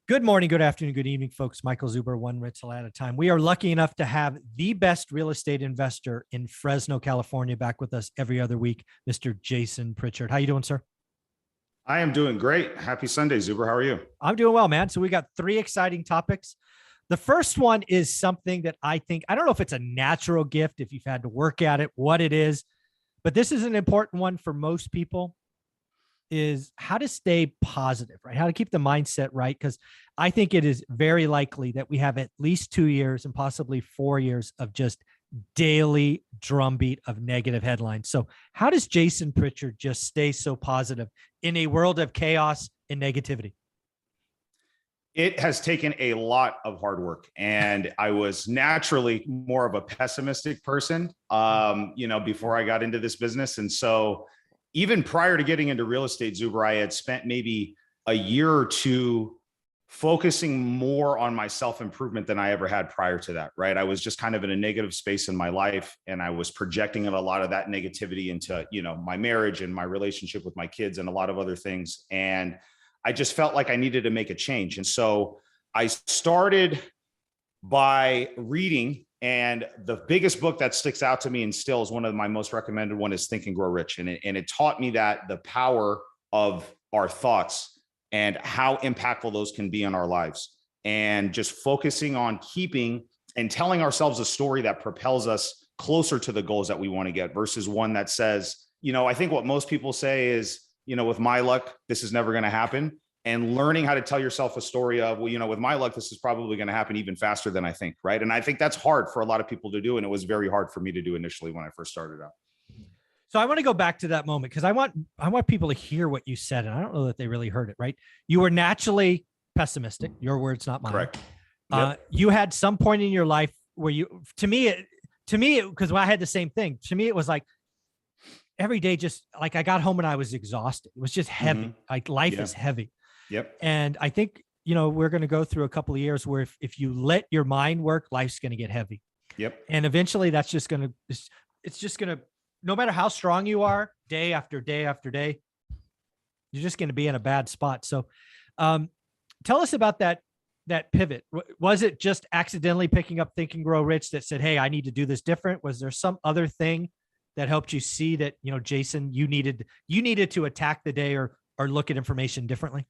Good morning, good afternoon, good evening, folks. Michael Zuber, one rental at a time. We are lucky enough to have the best real estate investor in Fresno, California, back with us every other week, Mr. Jason Pritchard. How you doing, sir? I am doing great. Happy Sunday, Zuber. How are you? I'm doing well, man. So we got three exciting topics. The first one is something that I don't know if it's a natural gift, if you've had to work at it, what it is, but this is an important one for most people. Is how to stay positive, right? How to keep the mindset right. Because I think it is very likely that we have at least 2 years and possibly 4 years of just daily drumbeat of negative headlines. So how does Jason Pritchard just stay so positive in a world of chaos and negativity? It has taken a lot of hard work, and I was naturally more of a pessimistic person, before I got into this business. And so even prior to getting into real estate, Zuber, I had spent maybe a year or two focusing more on my self-improvement than I ever had prior to that, right? I was just kind of in a negative space in my life, and I was projecting a lot of that negativity into, my marriage and my relationship with my kids and a lot of other things. And I just felt like I needed to make a change. And so I started by reading, and the biggest book that sticks out to me and still is one of my most recommended one is Think and Grow Rich. And it taught me that the power of our thoughts and how impactful those can be in our lives, and just focusing on keeping and telling ourselves a story that propels us closer to the goals that we want to get versus one that says, I think what most people say is, with my luck, this is never going to happen. And learning how to tell yourself a story of, with my luck, this is probably going to happen even faster than I think, right? And I think that's hard for a lot of people to do. And it was very hard for me to do initially when I first started out. So I want to go back to that moment because I want people to hear what you said. And I don't know that they really heard it, right? You were naturally pessimistic. Your words, not mine. Correct. Yep. You had some point in your life where to me, because I had the same thing. To me, it was like every day, just like I got home and I was exhausted. It was just heavy. Mm-hmm. Like life is heavy. Yep. And I think, we're going to go through a couple of years where if you let your mind work, life's going to get heavy. Yep. And eventually it's just going to, no matter how strong you are, day after day after day, you're just going to be in a bad spot. So tell us about that pivot. Was it just accidentally picking up Think and Grow Rich that said, hey, I need to do this different? Was there some other thing that helped you see that, Jason, you needed to attack the day or look at information differently?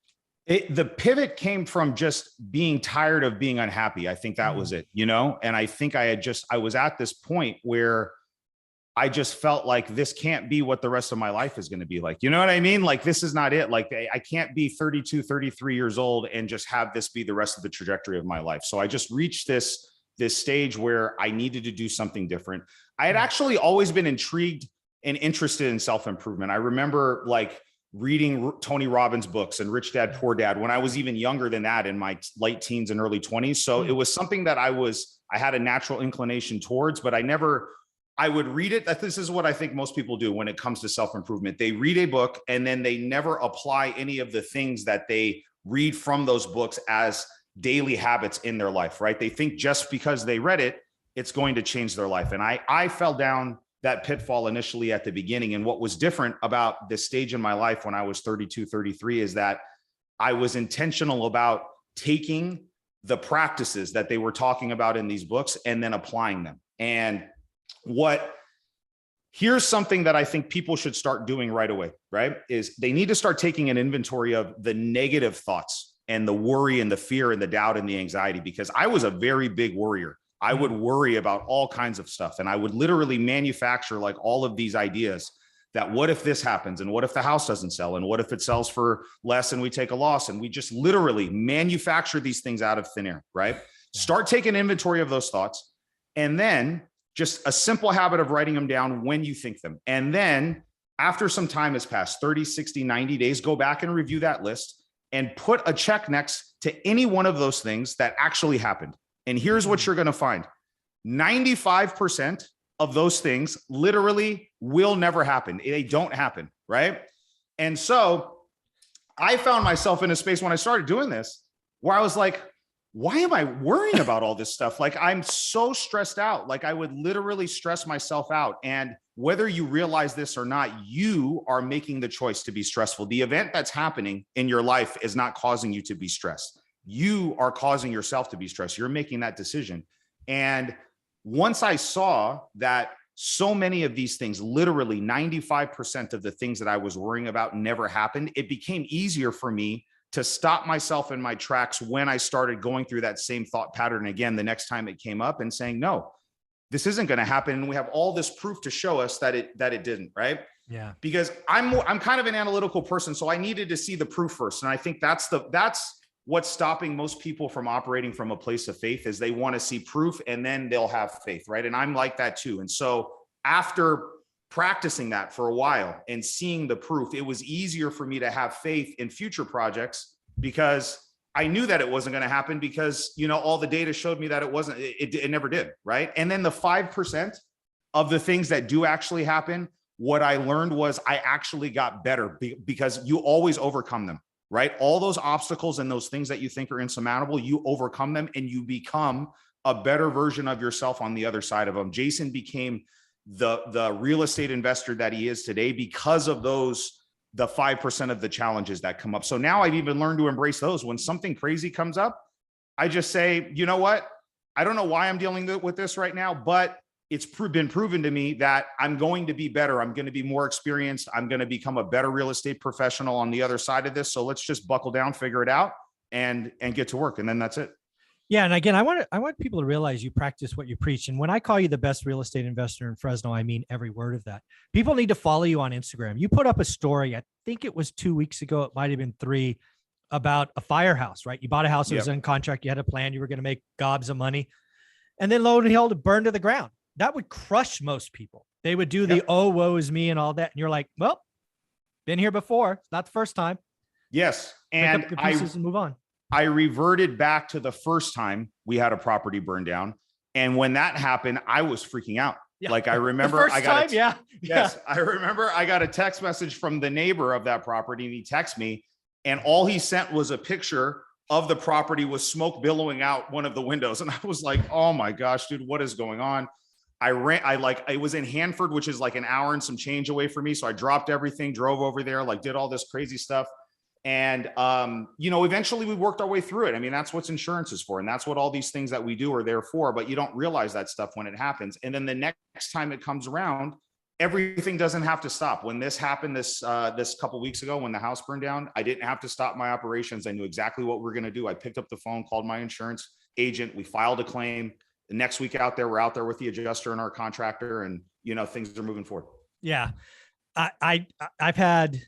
The pivot came from just being tired of being unhappy. I think that was it, and I think I was at this point where I just felt like this can't be what the rest of my life is going to be like. You know what I mean? Like, this is not it. Like, I can't be 32, 33 years old and just have this be the rest of the trajectory of my life. So I just reached this stage where I needed to do something different. I had actually always been intrigued and interested in self-improvement. I remember reading Tony Robbins books and Rich Dad, Poor Dad when I was even younger than that, in my late teens and early 20s. So it was something that I had a natural inclination towards, but I would read it. This is what I think most people do when it comes to self-improvement. They read a book and then they never apply any of the things that they read from those books as daily habits in their life, right? They think just because they read it, it's going to change their life. And I fell down that pitfall initially at the beginning. And what was different about this stage in my life when I was 32, 33 is that I was intentional about taking the practices that they were talking about in these books and then applying them. And here's something that I think people should start doing right away, right? Is they need to start taking an inventory of the negative thoughts and the worry and the fear and the doubt and the anxiety, because I was a very big worrier. I would worry about all kinds of stuff. And I would literally manufacture all of these ideas that what if this happens? And what if the house doesn't sell? And what if it sells for less and we take a loss? And we just literally manufacture these things out of thin air, right? Yeah. Start taking inventory of those thoughts. And then just a simple habit of writing them down when you think them. And then after some time has passed, 30, 60, 90 days, go back and review that list and put a check next to any one of those things that actually happened. And here's what you're going to find. 95% of those things literally will never happen. They don't happen, right? And so I found myself in a space when I started doing this where I was like, why am I worrying about all this stuff? I'm so stressed out. I would literally stress myself out. And whether you realize this or not, you are making the choice to be stressful. The event that's happening in your life is not causing you to be stressed. You are causing yourself to be stressed. You're making that decision. And once I saw that so many of these things, literally 95% of the things that I was worrying about never happened, it became easier for me to stop myself in my tracks when I started going through that same thought pattern again the next time it came up, and saying, no, this isn't going to happen. And we have all this proof to show us that it didn't, right? Yeah. Because I'm kind of an analytical person, so I needed to see the proof first. And I think that's what's stopping most people from operating from a place of faith, is they want to see proof and then they'll have faith, right? And I'm like that too. And so after practicing that for a while and seeing the proof, it was easier for me to have faith in future projects, because I knew that it wasn't going to happen, because, you know, all the data showed me that it wasn't, it never did, right? And then the 5% of the things that do actually happen, what I learned was I actually got better, because you always overcome them, right? All those obstacles and those things that you think are insurmountable, you overcome them and you become a better version of yourself on the other side of them. Jason became the real estate investor that he is today because of the 5% of the challenges that come up. So now I've even learned to embrace those. When something crazy comes up, I just say, you know what? I don't know why I'm dealing with this right now, but it's been proven to me that I'm going to be better. I'm going to be more experienced. I'm going to become a better real estate professional on the other side of this. So let's just buckle down, figure it out, and get to work. And then that's it. Yeah. And again, I want people to realize you practice what you preach. And when I call you the best real estate investor in Fresno, I mean every word of that. People need to follow you on Instagram. You put up a story, I think it was 2 weeks ago, it might've been 3, about a firehouse, right? You bought a house, it was in contract, you had a plan, you were going to make gobs of money. And then lo and behold, it burned to the ground. That would crush most people. They would do the, oh, woe is me and all that. And you're like, well, been here before. It's not the first time. Yes. And pick up the pieces and move on. I reverted back to the first time we had a property burn down. And when that happened, I was freaking out. Yeah. Like, I remember I got I remember I got a text message from the neighbor of that property, and he texted me, and all he sent was a picture of the property with smoke billowing out one of the windows. And I was like, oh my gosh, dude, what is going on? I was in Hanford, which is like an hour and some change away from me. So I dropped everything, drove over there, like did all this crazy stuff. And, you know, eventually we worked our way through it. I mean, that's what insurance is for. And that's what all these things that we do are there for, but you don't realize that stuff when it happens. And then the next time it comes around, everything doesn't have to stop. When this happened this couple of weeks ago, when the house burned down, I didn't have to stop my operations. I knew exactly what we're going to do. I picked up the phone, called my insurance agent. We filed a claim. The next week we're out there with the adjuster and our contractor, and, you know, things are moving forward. Yeah. I've had,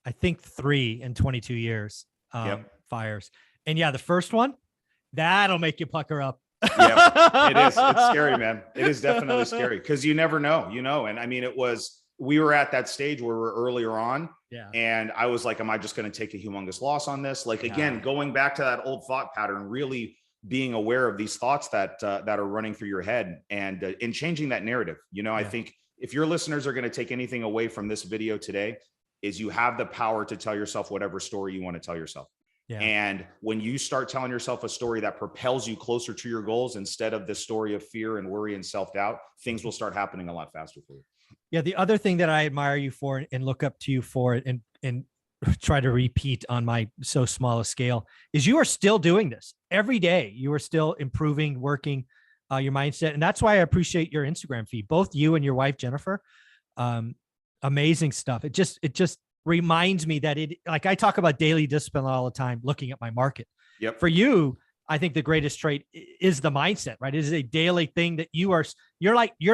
I think 3 in 22 years, fires. And yeah, the first one, that'll make you pucker up. Yeah, it is. It's scary, man. It is definitely scary, because you never know, you know? And I mean, we were at that stage where we're earlier on. Yeah. And I was like, am I just going to take a humongous loss on this? Like, again, going back to that old thought pattern, really being aware of these thoughts that are running through your head, and changing that narrative. You know, I think if your listeners are going to take anything away from this video today, is you have the power to tell yourself whatever story you want to tell yourself. Yeah. And when you start telling yourself a story that propels you closer to your goals, instead of the story of fear and worry and self-doubt, things will start happening a lot faster for you. Yeah. The other thing that I admire you for and look up to you for, and try to repeat on my so small a scale, is you are still doing this every day. You are still improving, working your mindset. And that's why I appreciate your Instagram feed, both you and your wife, Jennifer. Amazing stuff. It just reminds me that like I talk about daily discipline all the time, looking at my market. Yep. For you, I think the greatest trait is the mindset, right? It is a daily thing that you're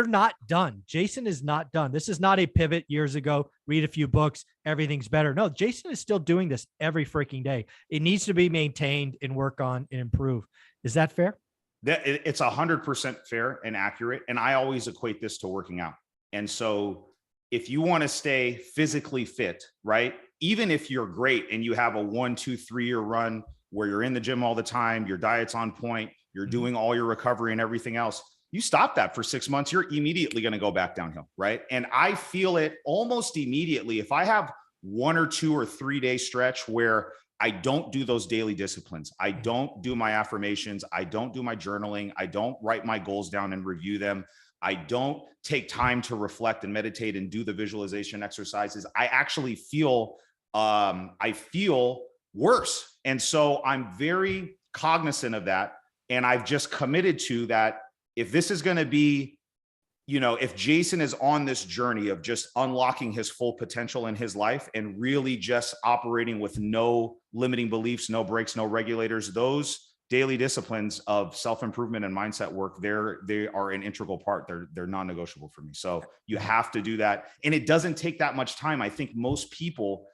not done. Jason is not done. This is not a pivot years ago, read a few books, everything's better. No, Jason is still doing this every freaking day. It needs to be maintained and work on and improve. Is that fair? It's 100% fair and accurate. And I always equate this to working out. And so if you want to stay physically fit, right? Even if you're great and you have a 1, 2, 3 year run where you're in the gym all the time, your diet's on point, you're doing all your recovery and everything else, you stop that for 6 months, you're immediately going to go back downhill, right? And I feel it almost immediately. If I have 1 or 2 or 3 day stretch where I don't do those daily disciplines, I don't do my affirmations, I don't do my journaling, I don't write my goals down and review them, I don't take time to reflect and meditate and do the visualization exercises, I actually feel, worse. And so I'm very cognizant of that. And I've just committed to that. If this is going to be, if Jason is on this journey of just unlocking his full potential in his life and really just operating with no limiting beliefs, no brakes, no regulators, those daily disciplines of self-improvement and mindset work, they are an integral part. They're non-negotiable for me. So you have to do that. And it doesn't take that much time. I think most people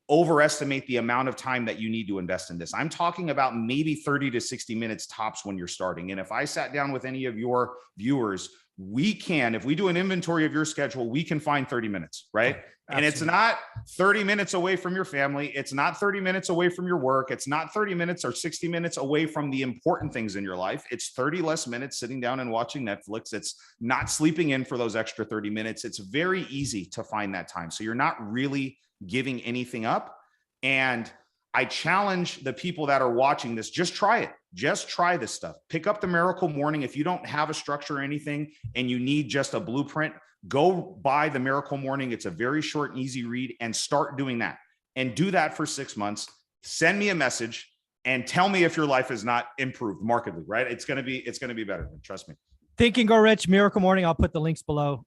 overestimate the amount of time that you need to invest in this. I'm talking about maybe 30 to 60 minutes tops when you're starting. And if I sat down with any of your viewers, if we do an inventory of your schedule, we can find 30 minutes, right? Oh, and it's not 30 minutes away from your family. It's not 30 minutes away from your work. It's not 30 minutes or 60 minutes away from the important things in your life. It's 30 less minutes sitting down and watching Netflix. It's not sleeping in for those extra 30 minutes. It's very easy to find that time. So you're not really giving anything up. And I challenge the people that are watching this, just try it. Just try this stuff. Pick up the Miracle Morning. If you don't have a structure or anything and you need just a blueprint, go buy the Miracle Morning. It's a very short and easy read, and start doing that. And do that for 6 months. Send me a message and tell me if your life is not improved markedly, right? It's going to be better. Trust me. Think and Grow Rich, Miracle Morning. I'll put the links below.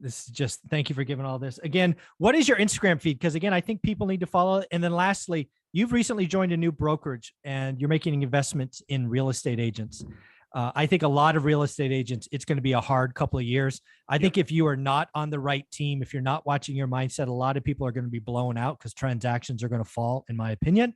This is just, thank you for giving all this. Again, what is your Instagram feed? Because again, I think people need to follow it. And then lastly, you've recently joined a new brokerage and you're making investments in real estate agents. I think a lot of real estate agents, it's going to be a hard couple of years. I think if you are not on the right team, if you're not watching your mindset, a lot of people are going to be blown out because transactions are going to fall, in my opinion.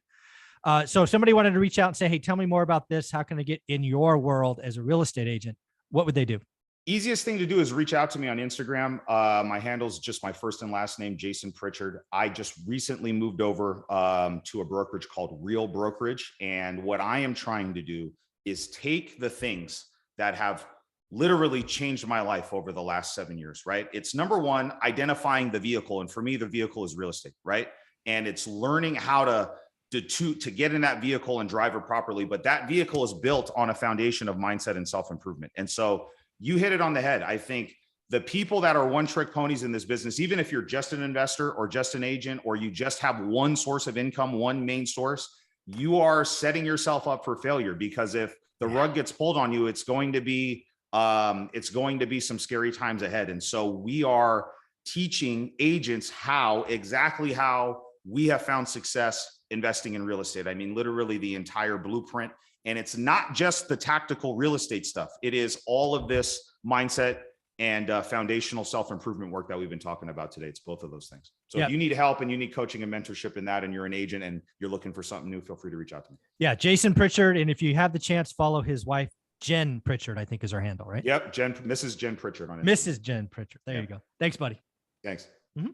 So if somebody wanted to reach out and say, hey, tell me more about this, how can I get in your world as a real estate agent? What would they do? Easiest thing to do is reach out to me on Instagram. My handle is just my first and last name, Jason Pritchard. I just recently moved over to a brokerage called Real Brokerage. And what I am trying to do is take the things that have literally changed my life over the last 7 years, right? It's number one, identifying the vehicle. And for me, the vehicle is real estate, right? And it's learning how to get in that vehicle and drive it properly. But that vehicle is built on a foundation of mindset and self-improvement. And so you hit it on the head. I think the people that are one-trick ponies in this business, even if you're just an investor or just an agent, or you just have one source of income, one main source, you are setting yourself up for failure, because if the rug gets pulled on you, it's going to be some scary times ahead. And so we are teaching agents exactly how we have found success investing in real estate. I mean, literally the entire blueprint. And it's not just the tactical real estate stuff. It is all of this mindset and foundational self-improvement work that we've been talking about today. It's both of those things. So if you need help and you need coaching and mentorship in that, and you're an agent and you're looking for something new, feel free to reach out to me. Yeah, Jason Pritchard. And if you have the chance, follow his wife, Jen Pritchard, I think is her handle, right? Yep, Mrs. Jen Pritchard on it. Mrs. Jen Pritchard. There you go. Thanks, buddy. Thanks. Mm-hmm.